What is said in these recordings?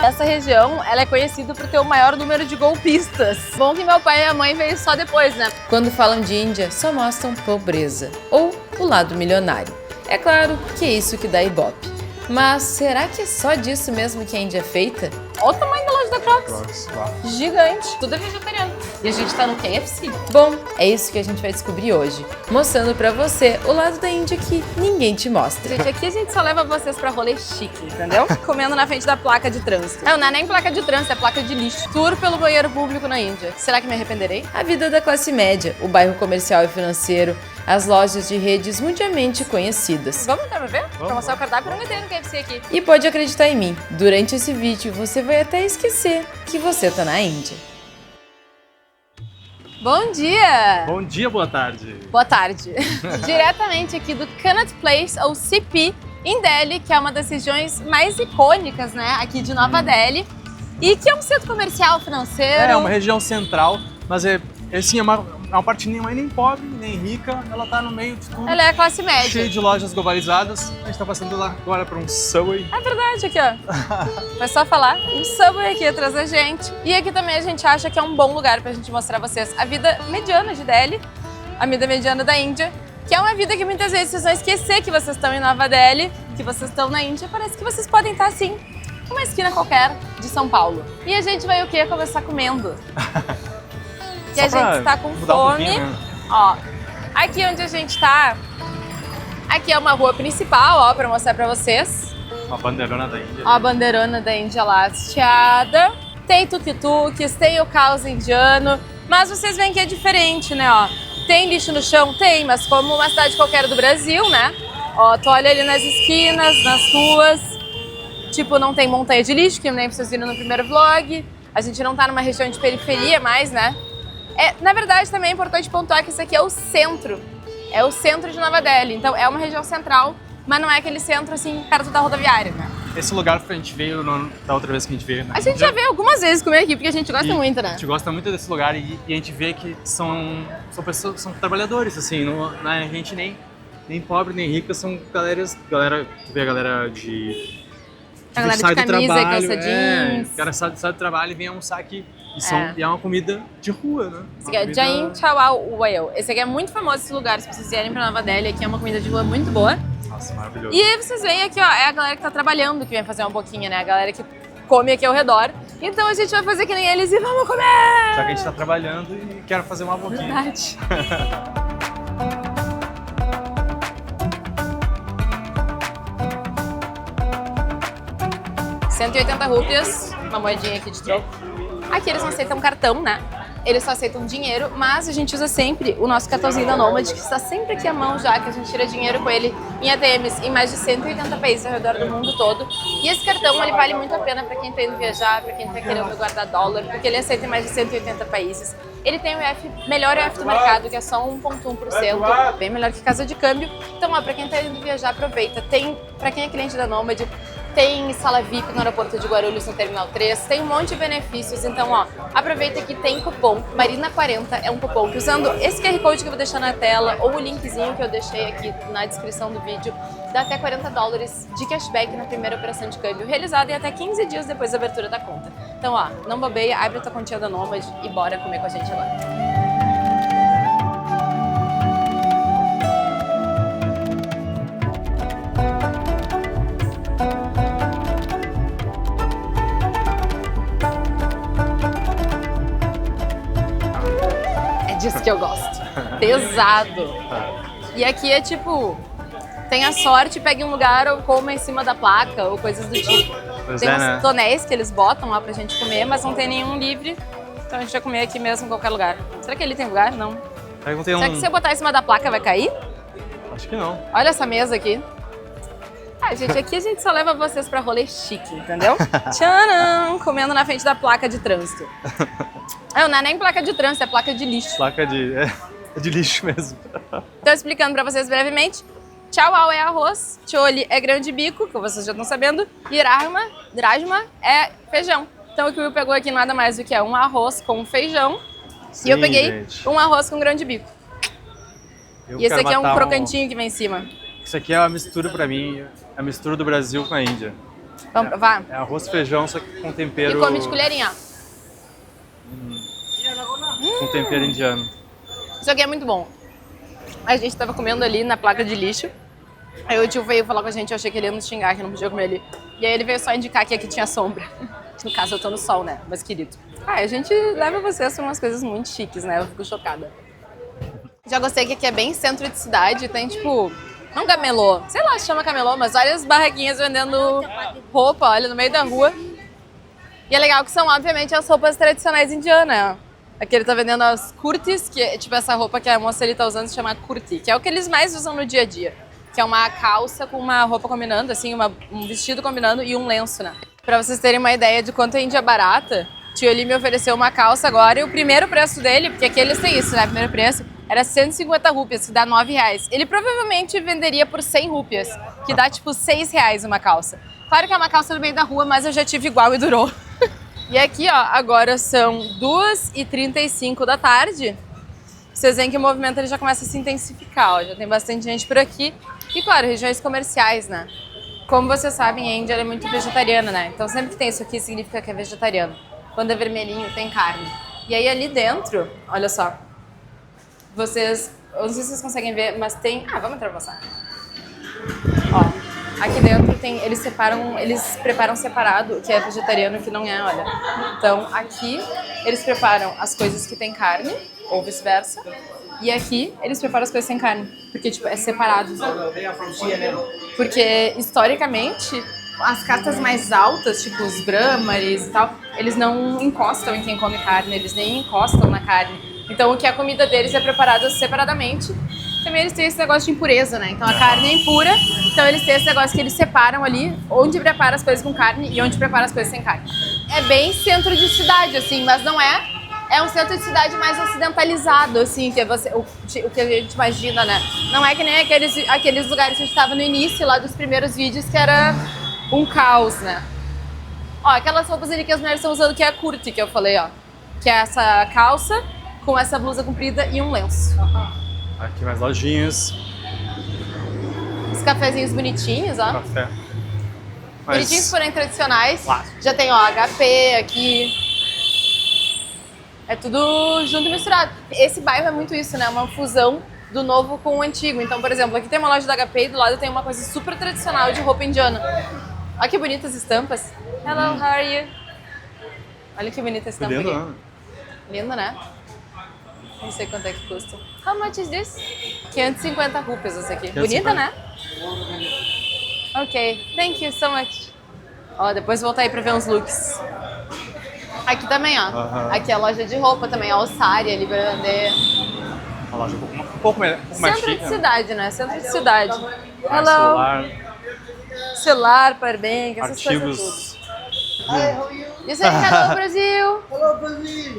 Essa região, ela é conhecida por ter o maior número de golpistas. Bom que meu pai e a mãe veio só depois, né? Quando falam de Índia, só mostram pobreza ou o lado milionário. É claro que é isso que dá Ibope. Mas será que é só disso mesmo que a Índia é feita? Olha o tamanho da loja da Crocs. Gigante. Tudo é vegetariano. E a gente tá no KFC. Bom, é isso que a gente vai descobrir hoje, mostrando pra você o lado da Índia que ninguém te mostra. Gente, aqui a gente só leva vocês pra rolê chique, entendeu? Comendo na frente da placa de trânsito. Não é nem placa de trânsito, é placa de lixo. Tour pelo banheiro público na Índia. Será que me arrependerei? A vida da classe média, o bairro comercial e financeiro, as lojas de redes mundialmente conhecidas. Vamos entrar pra ver? Pra mostrar o cardápio, eu não entrei no KFC aqui. E pode acreditar em mim, durante esse vídeo você vai até esquecer que você tá na Índia. Bom dia! Bom dia, boa tarde. Boa tarde. Diretamente aqui do Connaught Place, ou CP, em Delhi, que é uma das regiões mais icônicas, né, aqui de Nova Delhi. E que é um centro comercial, financeiro. É uma região central, mas assim, é uma parte nem pobre, nem rica, ela tá no meio de tudo. Ela é a classe média. Cheio de lojas globalizadas. A gente tá passando lá agora por um Subway. É verdade, aqui ó. Foi só falar. Um Subway aqui atrás da gente. E aqui também a gente acha que é um bom lugar pra gente mostrar a vocês a vida mediana de Delhi, a vida mediana da Índia, que é uma vida que muitas vezes vocês vão esquecer que vocês estão em Nova Delhi, que vocês estão na Índia. Parece que vocês podem estar assim, numa esquina qualquer de São Paulo. E a gente vai o quê? Começar comendo. Que a gente está com fome. Ó, aqui onde a gente tá, aqui é uma rua principal, ó, pra mostrar pra vocês. Uma bandeirona da Índia. Ó, a bandeirona da Índia lá hasteada. Tem tuk-tuks, tem o caos indiano, mas vocês veem que é diferente, né, ó. Tem lixo no chão? Tem, mas como uma cidade qualquer do Brasil, né? Ó, tu olha ali nas esquinas, nas ruas, tipo, não tem montanha de lixo, que nem vocês viram no primeiro vlog. A gente não tá numa região de periferia mais, né? Na verdade, também é importante pontuar que isso aqui é o centro. É o centro de Nova Delhi. Então, é uma região central, mas não é aquele centro, assim, perto da rodoviária, né? Esse lugar que a gente veio da outra vez que a gente veio. A gente já veio algumas vezes comer aqui, porque a gente gosta muito, né? A gente gosta muito desse lugar e a gente vê que são pessoas, são trabalhadores, assim. Não é gente nem pobre, nem rica, são tu vê a galera de... A galera de camisa, calça jeans. O cara sai do trabalho e vem almoçar aqui. E é uma comida de rua, né? Esse aqui é Jain Chawal Whale. Esse aqui é muito famoso, esse lugar. Se vocês vierem pra Nova Delhi, aqui é uma comida de rua muito boa. Nossa, maravilhoso. E aí vocês veem aqui, ó, é a galera que tá trabalhando que vem fazer uma boquinha, né? A galera que come aqui ao redor. Então a gente vai fazer que nem eles e vamos comer! Já que a gente tá trabalhando e quero fazer uma boquinha. Verdade. 180 rúpias, uma moedinha aqui de troco. Aqui eles não aceitam cartão, né? Eles só aceitam dinheiro, mas a gente usa sempre o nosso cartãozinho da Nomad, que está sempre aqui à mão já, que a gente tira dinheiro com ele em ATMs em mais de 180 países ao redor do mundo todo. E esse cartão, ele vale muito a pena para quem está indo viajar, para quem está querendo guardar dólar, porque ele aceita em mais de 180 países. Ele tem o melhor IF do mercado, que é só 1,1%, bem melhor que casa de câmbio. Então, ó, para quem está indo viajar, aproveita. Tem, para quem é cliente da Nomad, tem sala VIP no aeroporto de Guarulhos, no Terminal 3, tem um monte de benefícios, então ó, aproveita que tem cupom Marina40, é um cupom que usando esse QR Code que eu vou deixar na tela ou o linkzinho que eu deixei aqui na descrição do vídeo, dá até 40 dólares de cashback na primeira operação de câmbio, realizada em até 15 dias depois da abertura da conta. Então ó, não bobeia, abre a tua continha da Nomad e bora comer com a gente agora. Disso que eu gosto. Pesado. E aqui é tipo, tenha sorte, pegue um lugar ou coma em cima da placa ou coisas do tipo. Tem uns tonéis que eles botam lá pra gente comer, mas não tem nenhum livre. Então a gente vai comer aqui mesmo em qualquer lugar. Será que ali tem lugar? Não. Será que se eu botar em cima da placa vai cair? Acho que não. Olha essa mesa aqui. Ah, gente, aqui a gente só leva vocês pra rolê chique, entendeu? Tcharam! Comendo na frente da placa de trânsito. Não é nem placa de trânsito, é placa de lixo. Placa de... é de lixo mesmo. Então, explicando pra vocês brevemente, Chawal é arroz, chole é grão de bico, que vocês já estão sabendo, e drajma é feijão. Então, o que o Will pegou aqui nada mais do que é um arroz com feijão, Sim, e eu peguei gente. um arroz com grão de bico. E esse aqui é um crocantinho que vem em cima. Isso aqui é uma mistura pra mim, a mistura do Brasil com a Índia. Vamos, vá. É arroz, feijão, só que com tempero... E come de colherinha, ó. Com tempero indiano. Isso aqui é muito bom. A gente tava comendo ali na placa de lixo. Aí o tio veio falar com a gente, eu achei que ele ia nos xingar, que não podia comer ali. E aí ele veio só indicar que aqui tinha sombra. No caso, eu tô no sol, né? Mas querido. A gente leva vocês pra umas coisas muito chiques, né? Eu fico chocada. Já gostei que aqui é bem centro de cidade, tem tipo... Não camelô, sei lá se chama camelô, mas várias barraquinhas vendendo roupa, olha, no meio da rua. E é legal que são, obviamente, as roupas tradicionais indianas. Aqui ele tá vendendo as kurtis, que é tipo essa roupa que a moça ali tá usando, se chama kurti, que é o que eles mais usam no dia a dia. Que é uma calça com uma roupa combinando, assim, um vestido combinando e um lenço, né? Pra vocês terem uma ideia de quanto a Índia é barata, o tio ali me ofereceu uma calça agora e o primeiro preço dele, porque aqui eles têm isso, né? O primeiro preço era 150 rúpias, que dá 9 reais. Ele provavelmente venderia por 100 rúpias, que dá tipo 6 reais uma calça. Claro que é uma calça no meio da rua, mas eu já tive igual e durou. E aqui, ó, agora são 2h35 da tarde. Vocês veem que o movimento ele já começa a se intensificar, ó. Já tem bastante gente por aqui. E claro, regiões comerciais, né? Como vocês sabem, a Índia é muito vegetariana, né? Então sempre que tem isso aqui significa que é vegetariano. Quando é vermelhinho, tem carne. E aí ali dentro, olha só. Vocês, eu não sei se vocês conseguem ver, mas tem... Ah, vamos entrar pra passar. Ó, aqui dentro tem, eles preparam separado o que é vegetariano e o que não é, olha. Então aqui eles preparam as coisas que tem carne, ou vice-versa. E aqui eles preparam as coisas sem carne, porque tipo, é separado. Porque historicamente, as castas mais altas, tipo os brahmanes e tal, eles não encostam em quem come carne, eles nem encostam na carne. Então o que a comida deles é preparada separadamente. Também eles têm esse negócio de impureza, né? Então a carne é impura, então eles têm esse negócio que eles separam ali onde prepara as coisas com carne e onde prepara as coisas sem carne. É bem centro de cidade, assim, mas não é. É um centro de cidade mais ocidentalizado, assim, que é o que a gente imagina, né? Não é que nem aqueles lugares que a gente estava no início, lá dos primeiros vídeos, que era um caos, né? Ó, aquelas roupas ali que as mulheres estão usando, que é a kurti, que eu falei, ó. Que é essa calça com essa blusa comprida e um lenço. Aqui mais lojinhas. Os cafezinhos bonitinhos, ó. Café. Bonitinhos, porém tradicionais. Claro. Já tem, ó, HP aqui. É tudo junto e misturado. Esse bairro é muito isso, né? Uma fusão do novo com o antigo. Então, por exemplo, aqui tem uma loja da HP e do lado tem uma coisa super tradicional de roupa indiana. Olha que bonitas estampas. Hello, how are you? Olha que bonita a estampa Lindo, aqui. né? Lindo, né? Não sei quanto é que custa. How much is this? 550 rupias essa aqui. 550. Bonita, né? Ok, thank you so much. Ó, depois voltar aí pra ver uns looks. Aqui também, ó. Aqui é a loja de roupa também, a Ossari ali pra vender. A loja um pouco mais Centro chique, de cidade, né? Centro de cidade. Hello. celular, Celular, powerbank, essas coisas artigos. tudo. You say hello, Brasil! Hello, Brazil!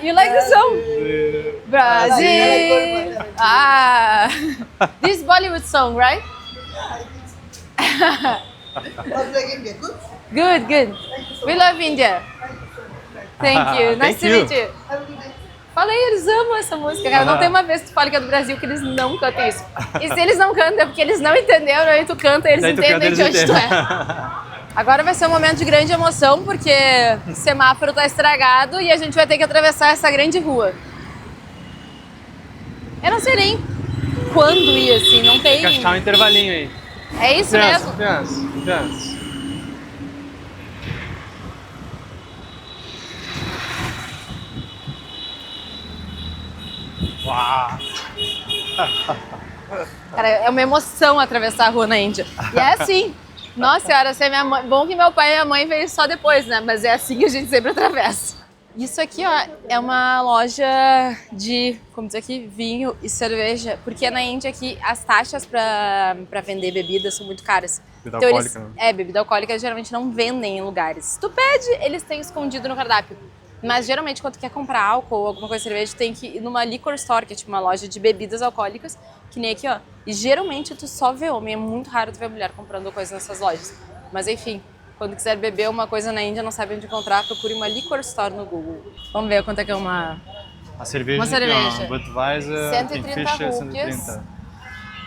You like the song? Brazil! Ah! This Bollywood song, right? How's like India? Good? Good, good. We love India. Thank you. Nice Thank to you. meet you. Have a good day. Falei, eles amam essa música, cara. Não tem uma vez que tu fala que é do Brasil que eles não cantam isso. E se eles não cantam é porque eles não entenderam, aí tu canta e eles Daí tu entendem canta, de eles onde tu é. entendem. Agora vai ser um momento de grande emoção, porque o semáforo tá estragado e a gente vai ter que atravessar essa grande rua. Eu não sei nem quando ir, assim, não tem... Tem que achar um intervalinho aí. É isso mesmo? Confiança. Uau! Cara, é uma emoção atravessar a rua na Índia. E é assim. Nossa senhora, se é minha mãe... Bom que meu pai e minha mãe veio só depois, né? Mas é assim que a gente sempre atravessa. Isso aqui, ó, é uma loja de, como diz aqui, vinho e cerveja. Porque na Índia aqui as taxas pra vender bebidas são muito caras. Bebida Então alcoólica, eles, né? bebida alcoólica geralmente não vendem em lugares. Se tu pede, eles têm escondido no cardápio. Mas geralmente quando tu quer comprar álcool ou alguma coisa de cerveja, tu tem que ir numa liquor store, que é tipo uma loja de bebidas alcoólicas, que nem aqui, ó. E geralmente tu só vê homem, é muito raro tu ver mulher comprando coisa nessas lojas. Mas enfim, quando quiser beber uma coisa na Índia, não sabe onde encontrar, procure uma liquor store no Google. Vamos ver quanto é que é uma... A cerveja, Uma cerveja. aqui, ó, Budweiser, 130 Kingfisher, rúpias. 130.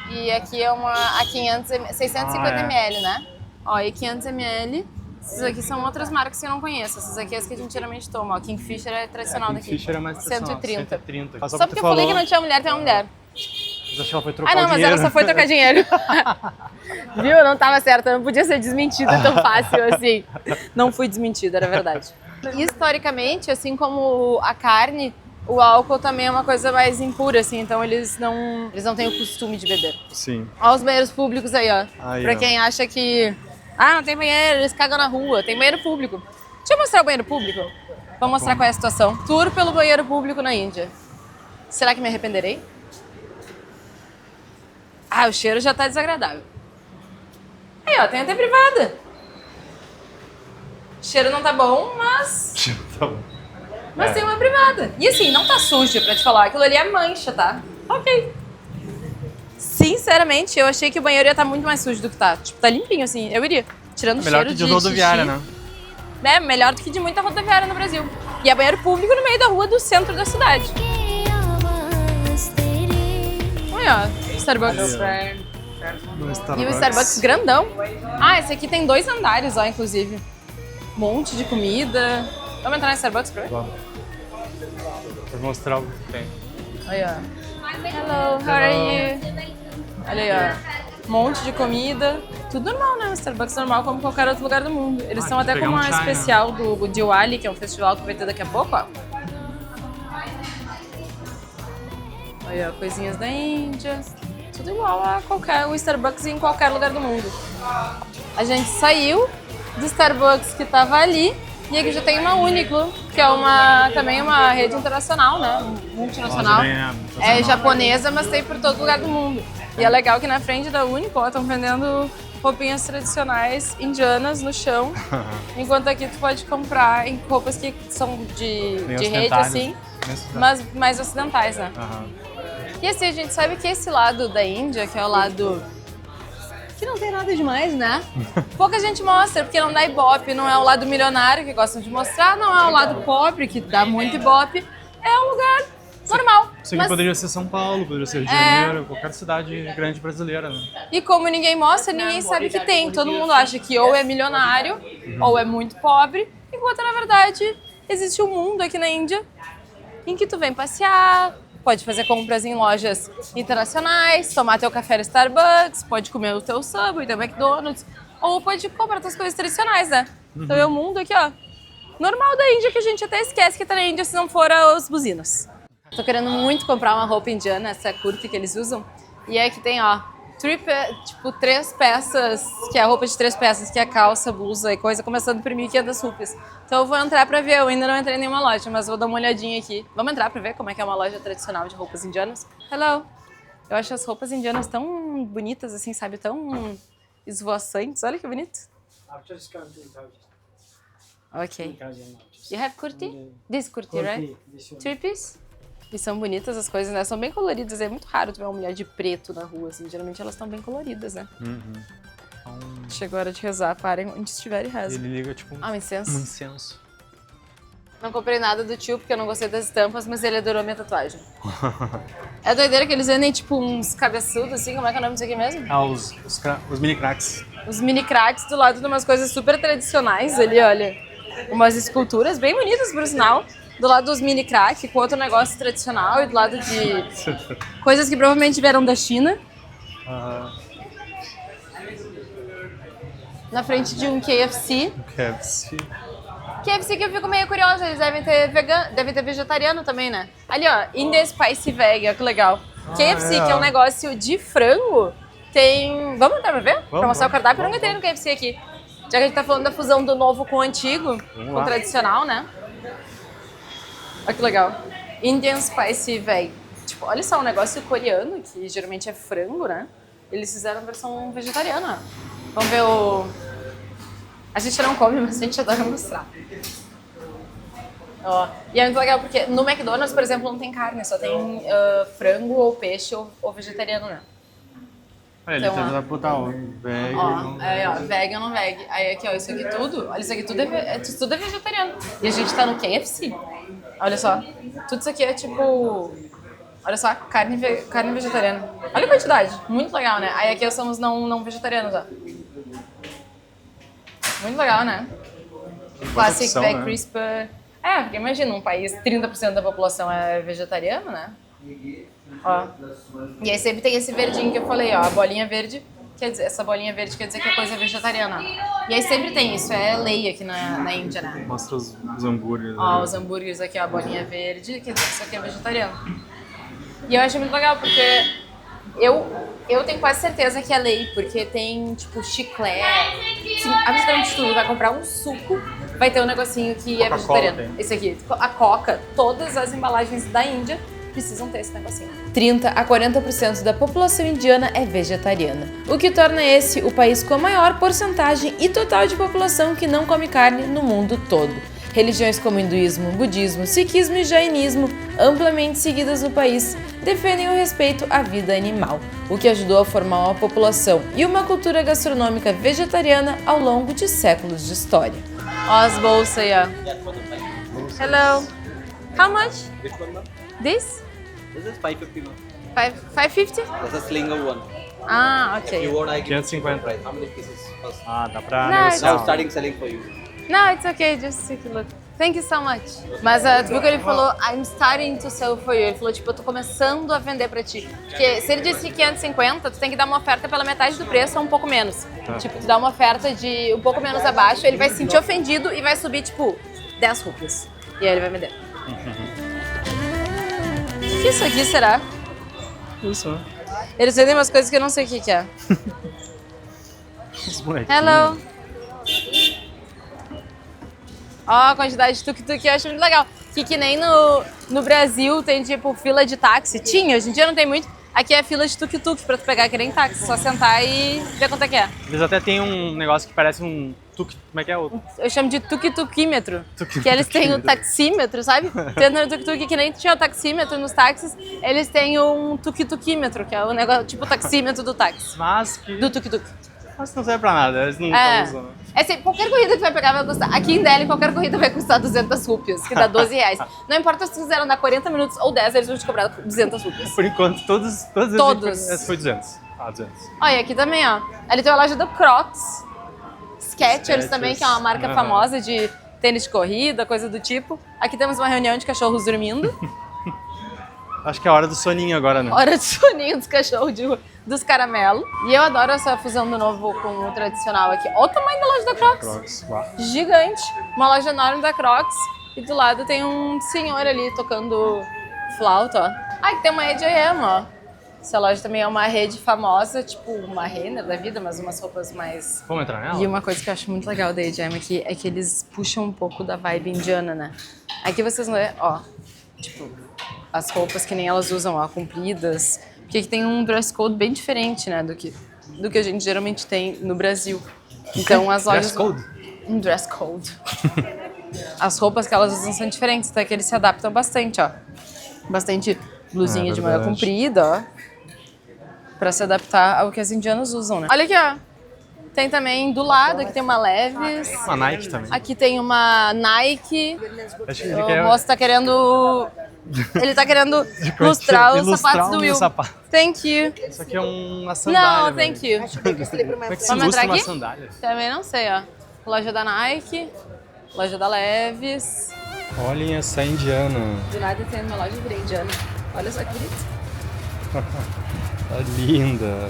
E aqui é uma a 650 ml, né? Ó, e 500 ml. Essas aqui são outras marcas que eu não conheço. Essas aqui é as que a gente geralmente toma. Ó, Kingfisher é tradicional daqui. Kingfisher é mais tradicional. 130. Só porque eu falei que não tinha mulher, tem uma mulher. Mas acho que ela foi trocar Ah, não, mas dinheiro. ela só foi trocar dinheiro. Viu? Não tava certo, não podia ser desmentida tão fácil assim. Não fui desmentida, era verdade. Historicamente, assim como a carne, o álcool também é uma coisa mais impura, assim, então eles não têm o costume de beber. Sim. Olha os banheiros públicos aí, ó. Aí, Pra ó. quem acha que... Ah, não tem banheiro, eles cagam na rua. Tem banheiro público. Deixa eu mostrar o banheiro público. Vou mostrar qual é a situação. Tour pelo banheiro público na Índia. Será que me arrependerei? Ah, o cheiro já tá desagradável. Aí, ó, tem até privada. O cheiro não tá bom, mas... Tá bom. Mas tem uma privada. E assim, não tá sujo, pra te falar. Aquilo ali é mancha, tá? Ok. Sinceramente, eu achei que o banheiro ia estar muito mais sujo do que tá. Tipo, tá limpinho, assim. Eu iria. Tirando o Melhor cheiro que de rodoviária, xixi. né? É, melhor do que de muita rodoviária no Brasil. E é banheiro público no meio da rua do centro da cidade. Olha, ó, Starbucks. No E o Starbucks grandão. Ah, esse aqui tem 2 andares, ó, inclusive. Um monte de comida. Vamos entrar no Starbucks pra ver? Vamos. Vou mostrar o que tem. Aí, ó. Hello, how are you? Olha aí, ó. Um monte de comida. Tudo normal, né? O Starbucks normal como qualquer outro lugar do mundo. Eles estão até com pegar um uma chai, né? especial do Diwali, que é um festival que vai ter daqui a pouco, ó. Olha, ó, coisinhas da Índia. Tudo igual a o Starbucks em qualquer lugar do mundo. A gente saiu do Starbucks que tava ali e aqui já tem uma Uniqlo, que é também uma rede internacional, né? Multinacional. É japonesa, mas tem por todo lugar do mundo. E é legal que na frente da Uniqlo estão vendendo roupinhas tradicionais indianas no chão, enquanto aqui tu pode comprar em roupas que são de rede, assim, mas mais ocidentais, né? E assim, a gente sabe que esse lado da Índia, que é o lado que não tem nada demais, né? Pouca gente mostra, porque não dá ibope, não é o lado milionário que gostam de mostrar, não é o lado pobre, que dá muito ibope, é um lugar normal. Isso aqui Mas... poderia ser São Paulo, poderia ser Rio de Janeiro, qualquer cidade grande brasileira, né? E como ninguém mostra, ninguém sabe que tem. Todo mundo acha que ou é milionário, ou é muito pobre, enquanto na verdade existe um mundo aqui na Índia em que tu vem passear, pode fazer compras em lojas internacionais, tomar teu café no Starbucks, pode comer o teu Subway, teu McDonald's, ou pode comprar tuas coisas tradicionais, né? Então é o mundo aqui, ó, normal da Índia, que a gente até esquece que tá na Índia se não for os buzinos. Tô querendo muito comprar uma roupa indiana, essa curta que eles usam, e é que tem, ó, 3 peças, que é a roupa de 3 peças, que é calça, blusa e coisa, começando por 1.500 rupias. Então eu vou entrar pra ver, eu ainda não entrei em nenhuma loja, mas vou dar uma olhadinha aqui. Vamos entrar pra ver como é que é uma loja tradicional de roupas indianas? Hello! Eu acho as roupas indianas tão bonitas assim, sabe? Tão esvoaçantes. Olha que bonito. Ok. You have kurti? This kurti, right? 3 piece? E são bonitas as coisas, né? São bem coloridas. É muito raro tu ver uma mulher de preto na rua, assim. Geralmente elas estão bem coloridas, né? Chegou a hora de rezar. Parem onde estiver e rezem. Ele liga tipo um incenso. Um incenso. Não comprei nada do tio porque eu não gostei das estampas, mas ele adorou minha tatuagem. É doideira que eles vendem tipo uns cabeçudos, assim. Como é que é o nome disso aqui mesmo? Ah, os mini cracks. Os mini cracks do lado de umas coisas super tradicionais ali, olha. Umas esculturas bem bonitas, por sinal. Do lado dos mini crack, com outro negócio tradicional, e do lado de coisas que provavelmente vieram da China. Na frente de um KFC. KFC que eu fico meio curiosa, eles devem ter devem ter vegetariano também, né? Ali, ó, Indian Spicy Veg, ó, que legal. KFC, que é um negócio de frango, tem... Vamos entrar pra ver? Pra mostrar o cardápio? Eu não entrei no KFC aqui. Já que a gente tá falando da fusão do novo com o antigo, com o tradicional, né? Olha que legal. Indian Spicy Veg. Tipo, olha só, um negócio coreano, que geralmente é frango, né? Eles fizeram a versão vegetariana. Vamos ver o... A gente não come, mas a gente adora mostrar. Ó, e é muito legal porque no McDonald's, por exemplo, não tem carne, só tem frango ou peixe ou vegetariano, né? Ele Então, tenta botar o veg. Ó, aí, ó, veg ou não veg. Aí aqui, ó, isso aqui tudo, olha, isso aqui tudo tudo é vegetariano. E a gente tá no KFC. Olha só, tudo isso aqui é tipo... Olha só, carne vegetariana. Olha a quantidade, muito legal, né? Aí aqui somos não vegetarianos, ó. Muito legal, né? Classic opção, Veg né? Crisper. É, porque imagina, um país, 30% da população é vegetariano, né? Ó. E aí sempre tem esse verdinho que eu falei, ó, a bolinha verde, essa bolinha verde quer dizer que a coisa é vegetariana. E aí sempre tem isso, é lei aqui na Índia, né? Mostra os hambúrgueres. Ó, né? os hambúrgueres aqui, ó, a bolinha verde, quer dizer que isso aqui é vegetariano. E eu acho muito legal, porque eu tenho quase certeza que é lei, porque tem, tipo, chiclete, assim, absolutamente tudo. Vai comprar um suco, vai ter um negocinho que é Coca-Cola vegetariano. tem. Esse aqui, a Coca, todas as embalagens da Índia precisam ter esse negocinho. 30 a 40% da população indiana é vegetariana, o que torna esse o país com a maior porcentagem e total de população que não come carne no mundo todo. Religiões como hinduísmo, budismo, sikhismo e jainismo, amplamente seguidas no país, defendem o respeito à vida animal, o que ajudou a formar uma população e uma cultura gastronômica vegetariana ao longo de séculos de história. Ó as bolsas aí, ó. Hello. How much? Which one, ma'am? This? This is 550, ma'am. 550? That's a slinger one. Ah, If you ok. want, I can 550. price. How many pieces first? Ah, dá pra Não, negociar. Now starting selling for you. No, it's okay, just take a look. Thank you so much. Mas tu viu que ele falou, I'm starting to sell for you. Ele falou, tipo, eu tô começando a vender pra ti. Porque se ele disse 550, tu tem que dar uma oferta pela metade do preço ou um pouco menos. Tipo, tu dá uma oferta de um pouco menos abaixo, ele vai se sentir ofendido e vai subir, tipo, 10 rupias. E aí ele vai vender. O que isso aqui será? Isso, né? Eles vendem umas coisas que eu não sei o que é. Os bonequinhos. Hello! Ó, a quantidade de tuk-tuk eu acho muito legal. Que nem no Brasil tem, tipo, fila de táxi. Tinha, hoje em dia não tem muito. Aqui é fila de tuk-tuk pra tu pegar que nem táxi. Só sentar e ver quanto é que é. Eles até tem um negócio que parece um tuk... Como é que é? O Eu chamo de tuk-tukímetro. Tuk-tukímetro. Que eles têm o taxímetro, sabe? Tendo no tuk-tuk, que nem tinha o taxímetro nos táxis, eles têm um tuk-tukímetro, que é o negócio, tipo o taxímetro do táxi. Mas que... Do tuk-tuk. Mas não serve pra nada, eles não É. usam. É assim, qualquer corrida que tu vai pegar vai custar. Aqui em Delhi, qualquer corrida vai custar 200 rupias, que dá 12 reais. Não importa se quiser andar 40 minutos ou 10, eles vão te cobrar 200 rupias. Por enquanto, todos Todos. esse foi 200. Ah, 200. Olha, e aqui também, ó. Ali tem a loja do Crocs. Skechers Skechers. também, que é uma marca Aham. famosa de tênis de corrida, coisa do tipo. Aqui temos uma reunião de cachorros dormindo. Acho que é a hora do soninho agora, né? Hora de soninho dos cachorros dos caramelos. E eu adoro essa fusão do novo com o tradicional aqui. Olha o tamanho da loja da Crocs. Crocs. Uau. Gigante. Uma loja enorme da Crocs. E do lado tem um senhor ali tocando flauta, ó. Ah, que tem uma H&M, ó. Essa loja também é uma rede famosa, tipo uma Renner da vida, mas umas roupas mais... Vamos entrar nela? E uma coisa que eu acho muito legal da H&M aqui é que eles puxam um pouco da vibe indiana, né? Aqui vocês vão ver, ó, tipo, as roupas que nem elas usam, ó, compridas. Porque aqui tem um dress code bem diferente, né, do que a gente geralmente tem no Brasil. Então as lojas... Dress code? Um dress code. As roupas que elas usam são diferentes, até que eles se adaptam bastante, ó. Bastante blusinha de manga verdade. comprida, ó. Pra se adaptar ao que as indianas usam, né? Olha aqui, ó. Tem também do lado, aqui tem uma Levi's. Uma Nike também. Aqui tem uma Nike. Acho que ele O quer moço tá querendo... Ele tá querendo ilustrar os sapatos do meu Will. sapato. Thank you. Isso aqui é uma sandália. Não, velho. thank you. Como é que se Vamos ilustra entrar uma aqui? sandália? Também não sei, ó. Loja da Nike, loja da Levi's. Olhem essa indiana. Do nada tem uma loja de indiana. Olha só que bonito. Tá linda.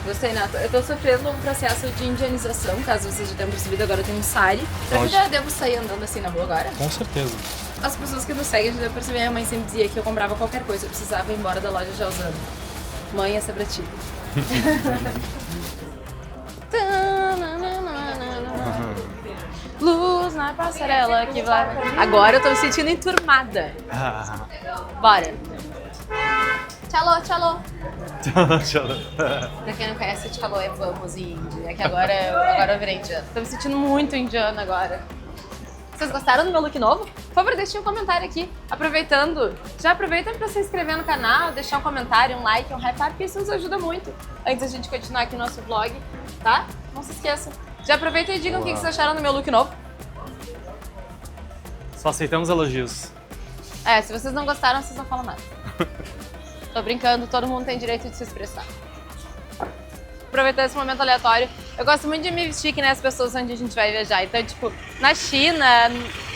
Gostei, Nato. Eu tô sofrendo um processo de indianização, caso vocês já tenham percebido, agora eu tenho um sari. Será que Onde? já devo sair andando assim na rua agora? Com certeza. As pessoas que nos seguem já devem perceber, minha mãe sempre dizia que eu comprava qualquer coisa, eu precisava ir embora da loja já usando. Mãe, essa é pra ti. Luz na passarela que vai... Agora eu tô me sentindo enturmada. Ah. Bora. Tchau, tchau. Tchau. Pra quem não conhece, tchau é vamos em índia. É que agora eu virei indiana. Tô me sentindo muito indiana agora. Vocês gostaram do meu look novo? Por favor, deixem um comentário aqui. Aproveitando, já aproveita para se inscrever no canal, deixar um comentário, um like, um hype, porque isso nos ajuda muito. Antes da gente continuar aqui no nosso vlog, tá? Não se esqueçam. Já aproveita e digam o que vocês acharam do meu look novo. Só aceitamos elogios. É, se vocês não gostaram, vocês não falam nada. Tô brincando, todo mundo tem direito de se expressar. Aproveitar esse momento aleatório. Eu gosto muito de me vestir que nem as pessoas onde a gente vai viajar. Então, tipo, na China,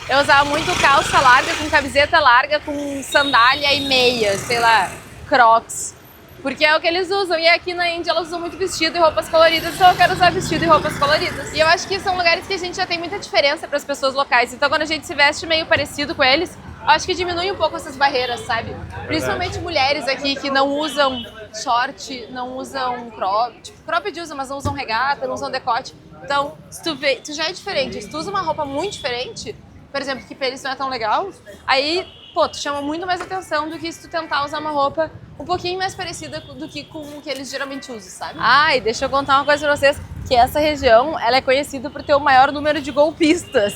eu usava muito calça larga com camiseta larga, com sandália e meia, sei lá, Crocs. Porque é o que eles usam. E aqui na Índia elas usam muito vestido e roupas coloridas, então eu quero usar vestido e roupas coloridas. E eu acho que são lugares que a gente já tem muita diferença para as pessoas locais. Então, quando a gente se veste meio parecido com eles, eu acho que diminui um pouco essas barreiras, sabe? Principalmente mulheres aqui que não usam short, não usam crop. Tipo, cropped usa, mas não usam regata, não usam decote. Então, se tu vê, tu já é diferente. Se tu usa uma roupa muito diferente, por exemplo, que pra eles não é tão legal, aí, pô, tu chama muito mais atenção do que se tu tentar usar uma roupa um pouquinho mais parecida do que com o que eles geralmente usam, sabe? Ah, e deixa eu contar uma coisa pra vocês, que essa região, ela é conhecida por ter o maior número de golpistas.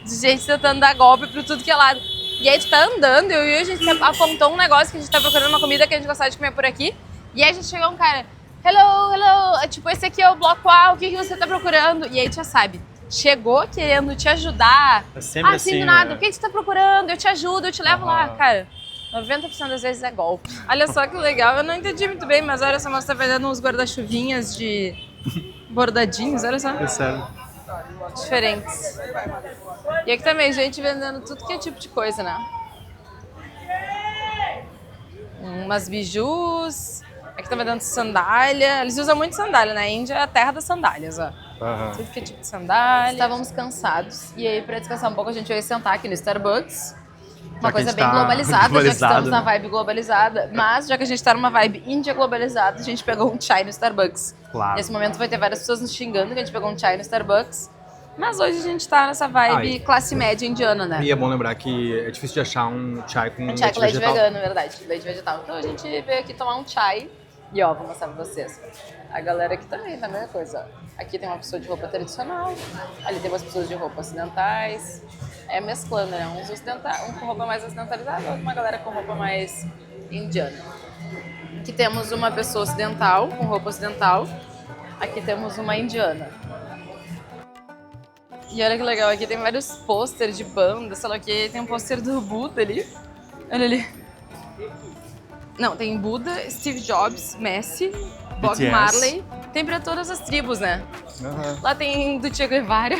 De gente tentando dar golpe pra tudo que é lado. E aí a gente tá andando, eu e a gente apontou um negócio que a gente tá procurando uma comida que a gente gostava de comer por aqui. E aí a gente chegou um cara, hello, hello, tipo, esse aqui é o bloco A, o que você tá procurando? E aí tu já sabe, chegou querendo te ajudar. É sempre assim, assim, do nada, né? o que você tá procurando? Eu te ajudo, eu te levo lá, cara. 90% das vezes é golpe. Olha só que legal, eu não entendi muito bem, mas olha, essa moça tá vendendo uns guarda-chuvinhas de bordadinhos, olha só. É sério. Diferentes. E aqui também, gente vendendo tudo que é tipo de coisa, né? Umas bijus. Aqui tá vendendo sandália. Eles usam muito sandália, né? A Índia é a terra das sandálias, ó. Tudo que é tipo de sandália. Estávamos cansados. E aí, pra descansar um pouco, a gente veio sentar aqui no Starbucks. Uma coisa bem globalizada, já que estamos na vibe globalizada. Mas, já que a gente tá numa vibe Índia globalizada, a gente pegou um chai no Starbucks. Claro. Nesse momento vai ter várias pessoas nos xingando que a gente pegou um chai no Starbucks. Mas hoje a gente tá nessa vibe classe média indiana, né? E é bom lembrar que é difícil de achar um chai com Um chai com leite vegetal. vegano, é verdade. Leite vegetal. Então a gente veio aqui tomar um chai. E ó, vou mostrar pra vocês. A galera aqui também tá a mesma coisa, ó. Aqui tem uma pessoa de roupa tradicional. Ali tem umas pessoas de roupa ocidentais. É mesclando, né? Um com roupa mais ocidentalizada, outro uma galera com roupa mais indiana. Aqui temos uma pessoa ocidental, com roupa ocidental. Aqui temos uma indiana. E olha que legal, aqui tem vários pôsteres de banda, sei lá o que. Tem um pôster do Buda ali. Olha ali. Não, tem Buda, Steve Jobs, Messi, Bob BTS. Marley. Tem pra todas as tribos, né? Lá tem do Che Guevara.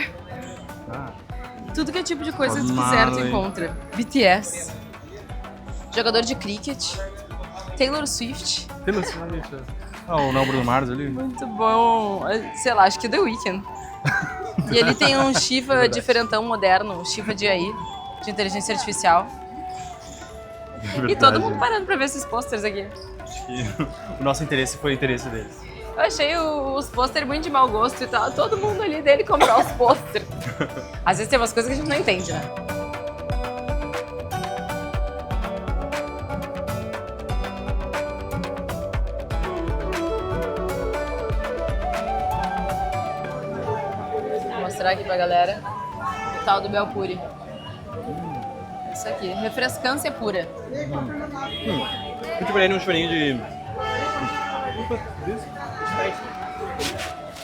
Tudo que é tipo de coisa que tu Bob quiser tu Marley. encontra. BTS. Jogador de cricket. Taylor Swift. O Não Bruno Mars ali. Muito bom. Sei lá, acho que é The Weeknd. E ele tem um Shiva diferentão moderno, um Shiva de AI, de inteligência artificial. E todo mundo parando pra ver esses posters aqui. Acho que o nosso interesse foi o interesse deles. Eu achei os posters muito de mau gosto e tal. Todo mundo ali dele comprar os posters. Às vezes tem umas coisas que a gente não entende, né? Vou mostrar aqui pra galera o tal do Belpuri. Isso aqui, refrescância pura. Eu te um chorinho de...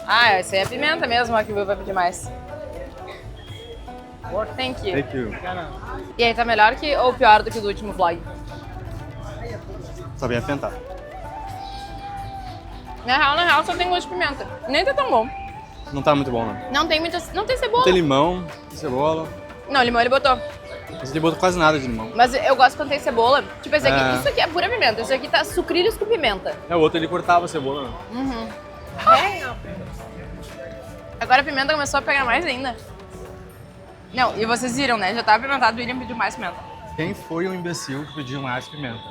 Ah, essa aí é pimenta mesmo, ó, que o Will vai pedir mais. Thank you. Thank you. E aí, tá melhor que ou pior do que o do último vlog? Só bem apimentado. Na real, só tem gosto de pimenta. Nem tá tão bom. Não tá muito bom, né? Não tem cebola. Tem limão, tem cebola. Não, limão ele botou. Mas ele botou quase nada de limão. Mas eu gosto quando tem cebola. Tipo, esse aqui, É. isso aqui é pura pimenta. Isso aqui tá sucrilhos com pimenta. O outro ele cortava a cebola, né? Agora a pimenta começou a pegar mais ainda. Não, e vocês viram, né? Já tava apimentado, o William pediu mais pimenta. Quem foi o imbecil que pediu mais pimenta?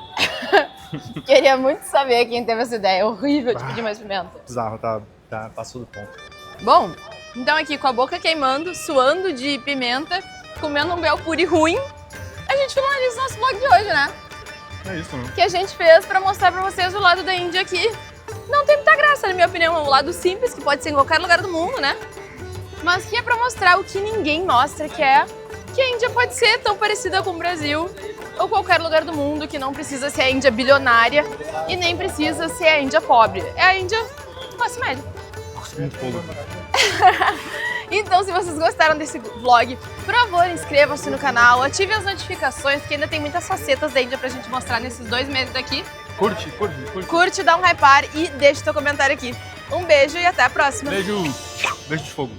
Queria muito saber quem teve essa ideia horrível de pedir mais pimenta. Bizarro, passou do ponto. Bom, então aqui com a boca queimando, suando de pimenta, comendo um Belpuri ruim, a gente finaliza o nosso vlog de hoje, né? É isso, né? Que a gente fez pra mostrar pra vocês o lado da Índia aqui. Não tem muita graça, na minha opinião, o lado simples, que pode ser em qualquer lugar do mundo, né? Mas que é pra mostrar o que ninguém mostra, que é que a Índia pode ser tão parecida com o Brasil ou qualquer lugar do mundo, que não precisa ser a Índia bilionária e nem precisa ser a Índia pobre. É a Índia classe média. Muito pouco. Então, se vocês gostaram desse vlog, por favor, inscrevam-se no canal, ativem as notificações, porque ainda tem muitas facetas da Índia pra gente mostrar nesses 2 meses daqui. Curte. Curte, dá um hypar e deixa o teu comentário aqui. Um beijo e até a próxima. Beijo de fogo.